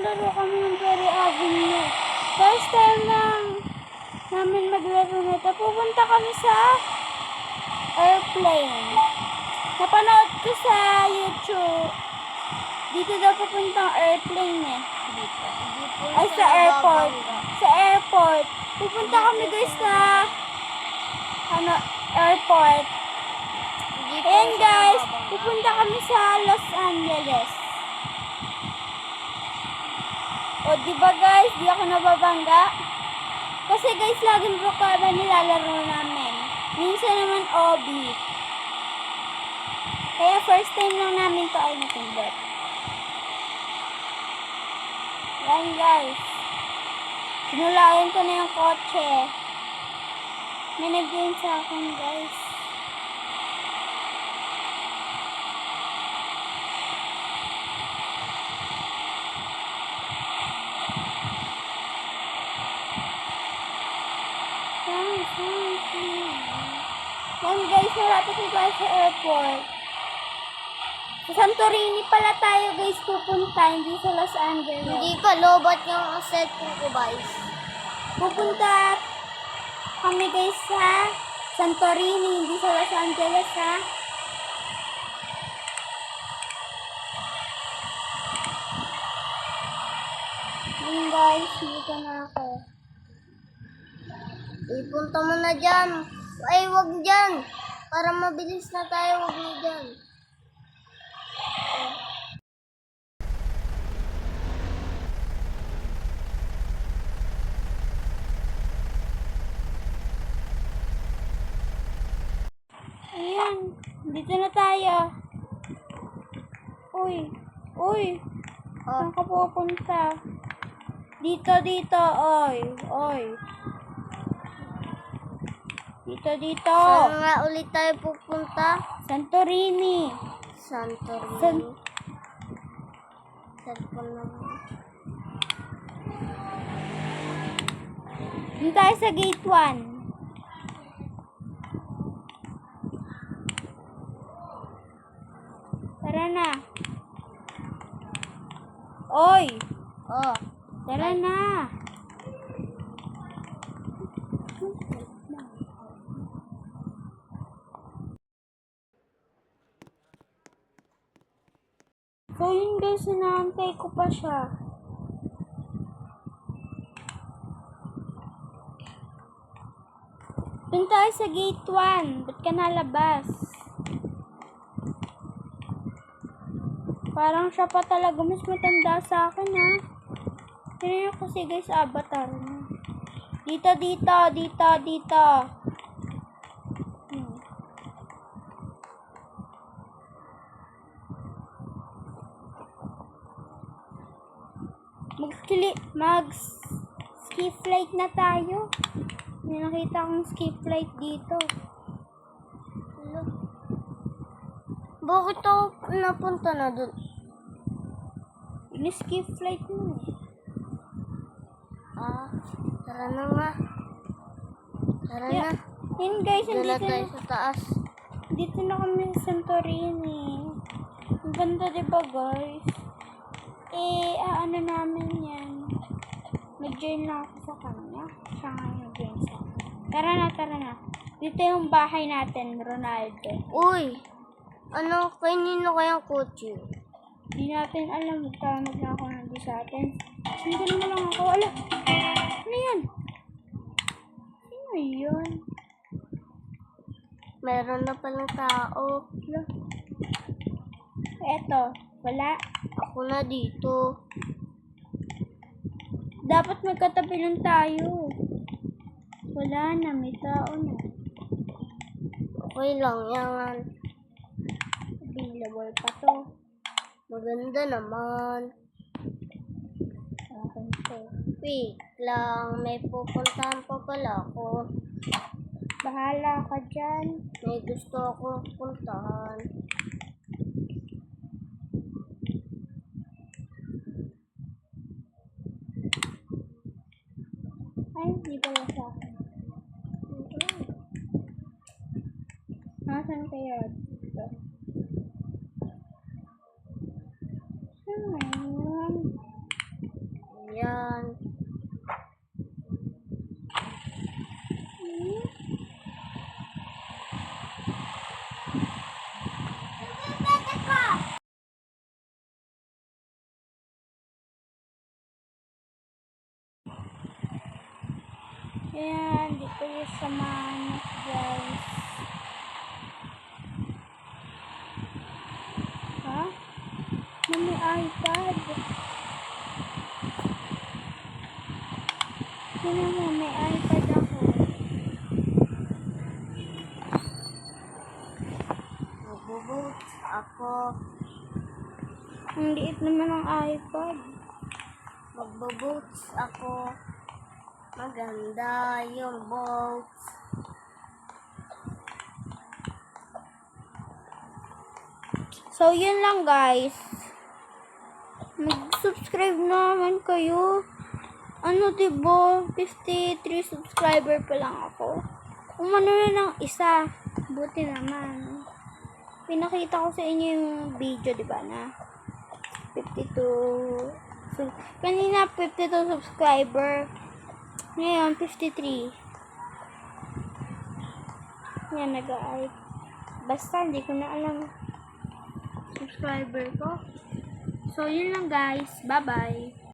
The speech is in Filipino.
maglalaro kami ng Berry Avenue. First time lang namin maglaro nito. Pupunta kami sa airplane. Napanood ko sa YouTube. Dito daw papuntang airplane eh. Dito. Ay, sa airport. Sa airport. Pupunta kami guys sa airport. Ayan guys, pupunta kami sa Los Angeles. O diba guys, di ako nababangga. Kasi guys, laging Brocaba nilalaro namin. Minsan naman Obi. Kaya first time lang namin to ay napindot. Yan guys. Sinulayan ko na yung kotse. May nag-gain sa akin guys. Yan guys, narapit na tayo sa airport. Sa Santorini pala tayo guys pupunta, hindi sa Los Angeles. Hindi ka lobat yung cellphone ko guys. Pupunta kami guys sa Santorini, hindi sa Los Angeles ha. Yan guys, dito na ako. Ipunta mo na dyan. Ay, wag dyan. Para mabilis na tayo, wag na dyan. Ayan, dito na tayo. Uy, uy. Saan ka pupunta? Dito, oy, oy. Dito. Saan nga ulit tayo pupunta? Santorini. Santorini. Cellphone naman. Dito tayo sa gate 1. Tara na. Oy, Oh. tara na. So yun guys, inaantay ko pa siya. Dun tayo sa gate 1. Ba't ka nalabas? Parang siya pa talaga mas matanda sa akin ha. Pero kasi guys, avatar na. Dito. Mag-ski flight na tayo. May nakita akong ski flight dito. Hello. Bakit ako napunta na dun? Ski flight mo. Tara na nga. Tara na. Yun guys, Dala tayo sa taas. dito na kami sa Santorini. Ang ganda diba guys? Ano namin yan. Nag-join na ako sa kanya. Siya nga nag-join sa akin. Tara na. Dito yung bahay natin, Ronaldo. Uy! Kanino kayang kotse? Hindi natin alam, magkamag na ako nandun sa atin. Sundan mo lang ako. Ala! Ano yan? Sino yun? Meron na palang tao. Ala. Eto, wala. Ako na dito. Dapat magkatabi lang tayo. Wala na, may tao na. Okay lang yan. Available pa to. Maganda naman. Akin to. Wait lang, may pupuntahan pa pala ako. Bahala ka dyan. May gusto akong puntahan. Ay, hindi pala sa akin. Nasaan kaya dito? Saan? Ayan, di ko yung samahan, guys. Ha? Na may iPad. Sino mo, may iPad ako. Magbo-boats ako. Ang liit naman ng iPad. Magbo-boats ako. Maganda yung boats. So, yun lang, guys. Mag-subscribe naman kayo. Ano, diba? 53 subscriber pa lang ako. Umano na ng isa. Buti naman. Pinakita ko sa inyo yung video, diba, na 52. Kanina, 52 subscriber. Ngayon, 53. Yan, nag-aay. Basta, hindi ko na alam subscriber ko. So, yun lang, guys. Bye-bye.